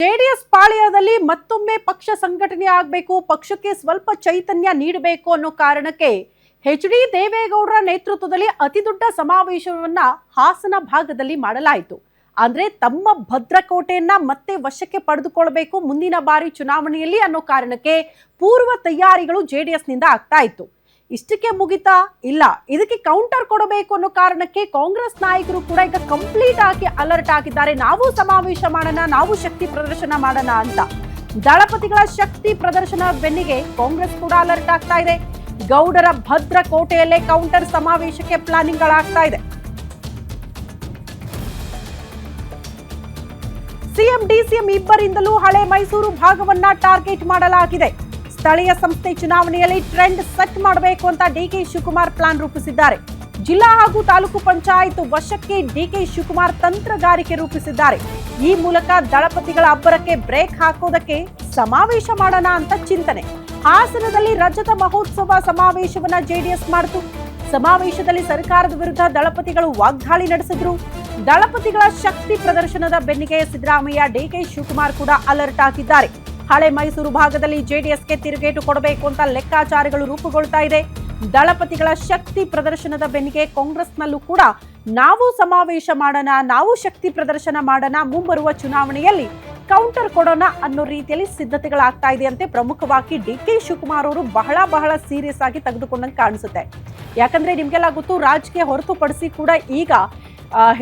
JDS ಪಾಳ್ಯದಲ್ಲಿ ಮತ್ತೊಮ್ಮೆ ಪಕ್ಷ ಸಂಘಟನೆ ಆಗಬೇಕು, ಪಕ್ಷಕ್ಕೆ ಸ್ವಲ್ಪ ಚೈತನ್ಯ ನೀಡಬೇಕು ಅನ್ನೋ ಕಾರಣಕ್ಕೆ ಎಚ್.ಡಿ. ದೇವೇಗೌಡರ ನೇತೃತ್ವದಲ್ಲಿ ಅತಿದೊಡ್ಡ ಸಮಾವೇಶವನ್ನ ಹಾಸನ ಭಾಗದಲ್ಲಿ ಮಾಡಲಾಯಿತು. ಅಂದ್ರೆ ತಮ್ಮ ಭದ್ರಕೋಟೆಯನ್ನ ಮತ್ತೆ ವಶಕ್ಕೆ ಪಡೆದುಕೊಳ್ಳಬೇಕು ಮುಂದಿನ ಬಾರಿ ಚುನಾವಣೆಯಲ್ಲಿ ಅನ್ನೋ ಕಾರಣಕ್ಕೆ ಪೂರ್ವ ತಯಾರಿಗಳು ಜೆಡಿಎಸ್ ನಿಂದ ಆಗ್ತಾ ಇತ್ತು. ಇಷ್ಟಕ್ಕೆ ಮುಗಿತಾ? ಇಲ್ಲ, ಇದಕ್ಕೆ ಕೌಂಟರ್ ಕೊಡಬೇಕು ಅನ್ನೋ ಕಾರಣಕ್ಕೆ ಕಾಂಗ್ರೆಸ್ ನಾಯಕರು ಕೂಡ ಈಗ ಕಂಪ್ಲೀಟ್ ಆಗಿ ಅಲರ್ಟ್ ಆಗಿದ್ದಾರೆ. ನಾವು ಸಮಾವೇಶ ಮಾಡೋಣ, ನಾವು ಶಕ್ತಿ ಪ್ರದರ್ಶನ ಮಾಡೋಣ ಅಂತ. ದಳಪತಿಗಳ ಶಕ್ತಿ ಪ್ರದರ್ಶನ ಬೆನ್ನಿಗೆ ಕಾಂಗ್ರೆಸ್ ಕೂಡ ಅಲರ್ಟ್ ಆಗ್ತಾ ಇದೆ. ಗೌಡರ ಭದ್ರಕೋಟೆಯಲ್ಲೇ ಕೌಂಟರ್ ಸಮಾವೇಶಕ್ಕೆ ಪ್ಲಾನಿಂಗ್ ಗಳಾಗ್ತಾ ಇದೆ. ಸಿಎಂ ಡಿಸಿಎಂ ಇಬ್ಬರಿಂದಲೂ ಹಳೆ ಮೈಸೂರು ಭಾಗವನ್ನ ಟಾರ್ಗೆಟ್ ಮಾಡಲಾಗಿದೆ. ಸ್ಥಳೀಯ ಸಂಸ್ಥೆ ಚುನಾವಣೆಯಲ್ಲಿ ಟ್ರೆಂಡ್ ಸೆಟ್ ಮಾಡಬೇಕು ಅಂತ ಡಿಕೆ ಶಿವಕುಮಾರ್ ಪ್ಲಾನ್ ರೂಪಿಸಿದ್ದಾರೆ. ಜಿಲ್ಲಾ ಹಾಗೂ ತಾಲೂಕು ಪಂಚಾಯತ್ ವಶಕ್ಕೆ ಡಿಕೆ ಶಿವಕುಮಾರ್ ತಂತ್ರಗಾರಿಕೆ ರೂಪಿಸಿದ್ದಾರೆ. ಈ ಮೂಲಕ ದಳಪತಿಗಳ ಅಬ್ಬರಕ್ಕೆ ಬ್ರೇಕ್ ಹಾಕೋದಕ್ಕೆ ಸಮಾವೇಶ ಮಾಡೋಣ ಅಂತ ಚಿಂತನೆ. ಹಾಸನದಲ್ಲಿ ರಜತ ಮಹೋತ್ಸವ ಸಮಾವೇಶವನ್ನ ಜೆಡಿಎಸ್ ಮಾಡಿತು. ಸಮಾವೇಶದಲ್ಲಿ ಸರ್ಕಾರದ ವಿರುದ್ಧ ದಳಪತಿಗಳು ವಾಗ್ದಾಳಿ ನಡೆಸಿದ್ರು. ದಳಪತಿಗಳ ಶಕ್ತಿ ಪ್ರದರ್ಶನದ ಬೆನ್ನಿಗೆ ಸಿದ್ದರಾಮಯ್ಯ, ಡಿಕೆ ಶಿವಕುಮಾರ್ ಕೂಡ ಅಲರ್ಟ್ ಆಗಿದ್ದಾರೆ. ಹಳೆ ಮೈಸೂರು ಭಾಗದಲ್ಲಿ ಜೆಡಿಎಸ್ಗೆ ತಿರುಗೇಟು ಕೊಡಬೇಕು ಅಂತ ಲೆಕ್ಕಾಚಾರಗಳು ರೂಪುಗೊಳ್ತಾ ಇದೆ. ದಳಪತಿಗಳ ಶಕ್ತಿ ಪ್ರದರ್ಶನದ ಬೆನ್ನಿಗೆ ಕಾಂಗ್ರೆಸ್ನಲ್ಲೂ ಕೂಡ ನಾವು ಸಮಾವೇಶ ಮಾಡೋಣ, ನಾವು ಶಕ್ತಿ ಪ್ರದರ್ಶನ ಮಾಡೋಣ, ಮುಂಬರುವ ಚುನಾವಣೆಯಲ್ಲಿ ಕೌಂಟರ್ ಕೊಡೋಣ ಅನ್ನೋ ರೀತಿಯಲ್ಲಿ ಸಿದ್ಧತೆಗಳಾಗ್ತಾ ಇದೆ ಅಂತೆ. ಪ್ರಮುಖವಾಗಿ ಡಿಕೆ ಶಿವಕುಮಾರ್ ಅವರು ಬಹಳ ಸೀರಿಯಸ್ ಆಗಿ ತೆಗೆದುಕೊಂಡಂಗೆ ಕಾಣಿಸುತ್ತೆ. ಯಾಕಂದ್ರೆ ನಿಮ್ಗೆಲ್ಲ ಗೊತ್ತು, ರಾಜಕೀಯ ಹೊರತುಪಡಿಸಿ ಕೂಡ ಈಗ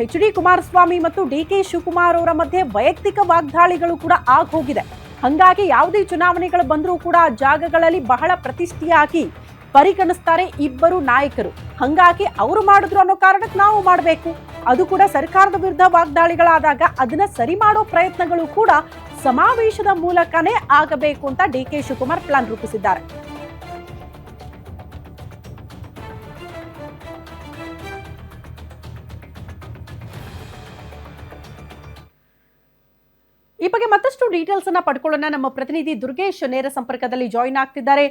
ಎಚ್.ಡಿ. ಕುಮಾರಸ್ವಾಮಿ ಮತ್ತು ಡಿಕೆ ಶಿವಕುಮಾರ್ ಅವರ ಮಧ್ಯೆ ವೈಯಕ್ತಿಕ ವಾಗ್ದಾಳಿಗಳು ಕೂಡ ಆಗಿ ಹೋಗಿದೆ. ಹಂಗಾಗಿ ಯಾವುದೇ ಚುನಾವಣೆಗಳು ಬಂದರೂ ಕೂಡ ಆ ಜಾಗಗಳಲ್ಲಿ ಬಹಳ ಪ್ರತಿಷ್ಠೆಯಾಗಿ ಪರಿಗಣಿಸ್ತಾರೆ ಇಬ್ಬರು ನಾಯಕರು. ಹಂಗಾಗಿ ಅವರು ಮಾಡಿದ್ರು ಅನ್ನೋ ಕಾರಣಕ್ಕೆ ನಾವು ಮಾಡಬೇಕು. ಅದು ಕೂಡ ಸರ್ಕಾರದ ವಿರುದ್ಧ ವಾಗ್ದಾಳಿಗಳಾದಾಗ ಅದನ್ನ ಸರಿ ಮಾಡೋ ಪ್ರಯತ್ನಗಳು ಕೂಡ ಸಮಾವೇಶದ ಮೂಲಕನೇ ಆಗಬೇಕು ಅಂತ ಡಿಕೆ ಶಿವಕುಮಾರ್ ಪ್ಲಾನ್ ರೂಪಿಸಿದ್ದಾರೆ. ಈ ಬಗ್ಗೆ ಮತ್ತಷ್ಟು ಡೀಟೇಲ್ಸ್ ಅನ್ನ ಪಡ್ಕೊಳ್ಳೋಣ. ನಮ್ಮ ಪ್ರತಿನಿಧಿ ದುರ್ಗೇಶ್ ನೇರ ಸಂಪರ್ಕದಲ್ಲಿ ಜಾಯಿನ್ ಆಗ್ತಿದ್ದಾರೆ.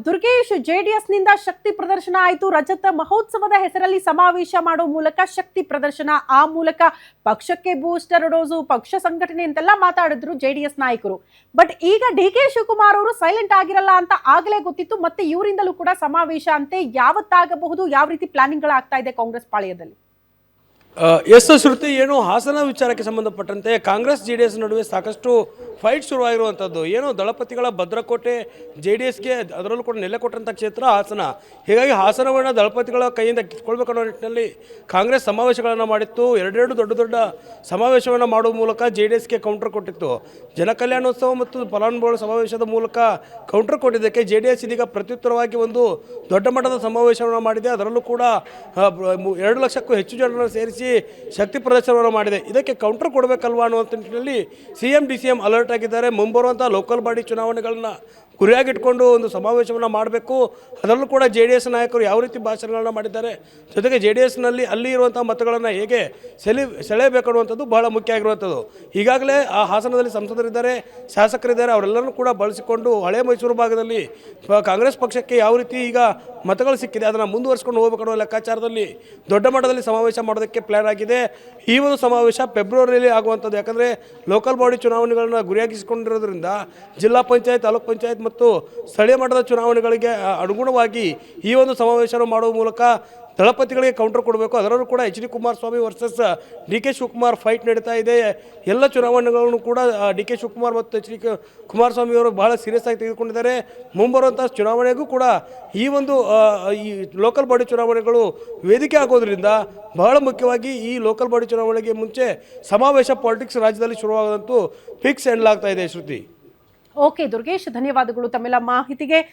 ದುರ್ಗೇಶ್, ಜೆಡಿಎಸ್ ನಿಂದ ಶಕ್ತಿ ಪ್ರದರ್ಶನ ಆಯಿತು. ರಜತ ಮಹೋತ್ಸವದ ಹೆಸರಲ್ಲಿ ಸಮಾವೇಶ ಮಾಡೋ ಮೂಲಕ ಶಕ್ತಿ ಪ್ರದರ್ಶನ, ಆ ಮೂಲಕ ಪಕ್ಷಕ್ಕೆ ಬೂಸ್ಟರ್ ಡೋಸು, ಪಕ್ಷ ಸಂಘಟನೆ ಅಂತೆಲ್ಲ ಮಾತಾಡಿದ್ರು ಜೆಡಿಎಸ್ ನಾಯಕರು. ಬಟ್ ಈಗ ಡಿಕೆ ಶಿವಕುಮಾರ್ ಅವರು ಸೈಲೆಂಟ್ ಆಗಿರಲ್ಲ ಅಂತ ಆಗಲೇ ಗೊತ್ತಿತ್ತು. ಮತ್ತೆ ಇವರಿಂದಲೂ ಕೂಡ ಸಮಾವೇಶ ಅಂತೆ. ಯಾವತ್ತಾಗಬಹುದು, ಯಾವ ರೀತಿ ಪ್ಲಾನಿಂಗ್ ಗಳಾಗ್ತಾ ಇದೆ ಕಾಂಗ್ರೆಸ್ ಪಾಳ್ಯದಲ್ಲಿ? ಎಸ್ ಶ್ರುತಿ, ಏನು ಹಾಸನ ವಿಚಾರಕ್ಕೆ ಸಂಬಂಧಪಟ್ಟಂತೆ ಕಾಂಗ್ರೆಸ್ ಜೆ ಡಿ ಎಸ್ ನಡುವೆ ಸಾಕಷ್ಟು ಫೈಟ್ ಶುರುವಾಗಿರುವಂಥದ್ದು. ಏನು ದಳಪತಿಗಳ ಭದ್ರಕೋಟೆ ಜೆ ಡಿ ಎಸ್ಗೆ, ಅದರಲ್ಲೂ ಕೂಡ ನೆಲೆ ಕೊಟ್ಟಂಥ ಕ್ಷೇತ್ರ ಹಾಸನ. ಹೀಗಾಗಿ ಹಾಸನವನ್ನು ದಳಪತಿಗಳ ಕೈಯಿಂದ ಕಿತ್ಕೊಳ್ಬೇಕು ಅನ್ನೋ ನಿಟ್ಟಿನಲ್ಲಿ ಕಾಂಗ್ರೆಸ್ ಸಮಾವೇಶಗಳನ್ನು ಮಾಡಿತ್ತು. ಎರಡೆರಡು ದೊಡ್ಡ ಸಮಾವೇಶವನ್ನು ಮಾಡುವ ಮೂಲಕ ಜೆ ಡಿ ಎಸ್ಗೆ ಕೌಂಟರ್ ಕೊಟ್ಟಿತ್ತು. ಜನಕಲ್ಯಾಣೋತ್ಸವ ಮತ್ತು ಫಲಾನುಭವಿಗಳ ಸಮಾವೇಶದ ಮೂಲಕ ಕೌಂಟರ್ ಕೊಟ್ಟಿದ್ದಕ್ಕೆ ಜೆ ಡಿ ಎಸ್ ಇದೀಗ ಪ್ರತ್ಯುತ್ತರವಾಗಿ ಒಂದು ದೊಡ್ಡ ಮಟ್ಟದ ಸಮಾವೇಶವನ್ನು ಮಾಡಿದೆ. ಅದರಲ್ಲೂ ಕೂಡ 2 ಲಕ್ಷಕ್ಕೂ ಹೆಚ್ಚು ಜನರನ್ನು ಸೇರಿಸಿ ಶಕ್ತಿ ಪ್ರದರ್ಶನವನ್ನು ಮಾಡಿದೆ. ಇದಕ್ಕೆ ಕೌಂಟರ್ ಕೊಡಬೇಕಲ್ವಾ ಅನ್ನುವಂಥ ನಿಟ್ಟಿನಲ್ಲಿ ಸಿಎಂ ಡಿಸಿಎಂ ಅಲರ್ಟ್ ಆಗಿದ್ದಾರೆ. ಮುಂಬರುವಂಥ ಲೋಕಲ್ ಬಾಡಿ ಚುನಾವಣೆಗಳನ್ನ ಗುರಿಯಾಗಿಟ್ಕೊಂಡು ಒಂದು ಸಮಾವೇಶವನ್ನು ಮಾಡಬೇಕು. ಅದರಲ್ಲೂ ಕೂಡ ಜೆ ಡಿ ಎಸ್ ನಾಯಕರು ಯಾವ ರೀತಿ ಭಾಷಣಗಳನ್ನ ಮಾಡಿದ್ದಾರೆ, ಜೊತೆಗೆ ಜೆ ಡಿ ಎಸ್ನಲ್ಲಿ ಅಲ್ಲಿ ಇರುವಂಥ ಮತಗಳನ್ನು ಹೇಗೆ ಸೆಳೆಯಬೇಕು ಅನ್ನುವಂಥದ್ದು ಬಹಳ ಮುಖ್ಯ ಆಗಿರುವಂಥದ್ದು. ಈಗಾಗಲೇ ಆ ಹಾಸನದಲ್ಲಿ ಸಂಸದರಿದ್ದಾರೆ, ಶಾಸಕರಿದ್ದಾರೆ, ಅವರೆಲ್ಲರೂ ಕೂಡ ಬಳಸಿಕೊಂಡು ಹಳೆ ಮೈಸೂರು ಭಾಗದಲ್ಲಿ ಕಾಂಗ್ರೆಸ್ ಪಕ್ಷಕ್ಕೆ ಯಾವ ರೀತಿ ಈಗ ಮತಗಳು ಸಿಕ್ಕಿದೆ ಅದನ್ನು ಮುಂದುವರಿಸಿಕೊಂಡು ಹೋಗಬೇಕು ಅನ್ನೋ ಲೆಕ್ಕಾಚಾರದಲ್ಲಿ ದೊಡ್ಡ ಮಟ್ಟದಲ್ಲಿ ಸಮಾವೇಶ ಮಾಡೋದಕ್ಕೆ ಪ್ಲ್ಯಾನ್ ಆಗಿದೆ. ಈ ಒಂದು ಸಮಾವೇಶ ಫೆಬ್ರವರಿಯಲ್ಲಿ ಆಗುವಂಥದ್ದು. ಯಾಕಂದರೆ ಲೋಕಲ್ ಬಾಡಿ ಚುನಾವಣೆಗಳನ್ನ ಗುರಿಯಾಗಿಸಿಕೊಂಡಿರೋದ್ರಿಂದ ಜಿಲ್ಲಾ ಪಂಚಾಯತ್, ತಾಲೂಕು ಪಂಚಾಯತ್ ಮತ್ತು ಸ್ಥಳೀಯ ಮಟ್ಟದ ಚುನಾವಣೆಗಳಿಗೆ ಅನುಗುಣವಾಗಿ ಈ ಒಂದು ಸಮಾವೇಶ ಮಾಡುವ ಮೂಲಕ ದಳಪತಿಗಳಿಗೆ ಕೌಂಟರ್ ಕೊಡಬೇಕು. ಅದರಲ್ಲೂ ಕೂಡ H D. Kumaraswamy versus D K. Shivakumar fight ನಡೀತಾ ಇದೆ. ಎಲ್ಲ ಚುನಾವಣೆಗಳನ್ನು ಕೂಡ ಡಿ.ಕೆ. ಶಿವಕುಮಾರ್ ಮತ್ತು ಎಚ್.ಡಿ. ಕುಮಾರಸ್ವಾಮಿ ಅವರು ಬಹಳ ಸೀರಿಯಸ್ ಆಗಿ ತೆಗೆದುಕೊಂಡಿದ್ದಾರೆ. ಮುಂಬರುವಂಥ ಚುನಾವಣೆಗೂ ಕೂಡ ಈ ಒಂದು ಈ ಲೋಕಲ್ ಬಾಡಿ ಚುನಾವಣೆಗಳು ವೇದಿಕೆ ಆಗೋದ್ರಿಂದ ಬಹಳ ಮುಖ್ಯವಾಗಿ ಈ ಲೋಕಲ್ ಬಾಡಿ ಚುನಾವಣೆಗೆ ಮುಂಚೆ ಸಮಾವೇಶ ಪಾಲಿಟಿಕ್ಸ್ ರಾಜ್ಯದಲ್ಲಿ ಶುರುವಾಗೋದಂತೂ ಫಿಕ್ಸ್ ಎನ್ನಲಾಗ್ತಾ ಇದೆ. ಶ್ರುತಿ. ಓಕೆ ದುರ್ಗೇಶ್, ಧನ್ಯವಾದಗಳು ತಮ್ಮೆಲ್ಲ ಮಾಹಿತಿಗೆ.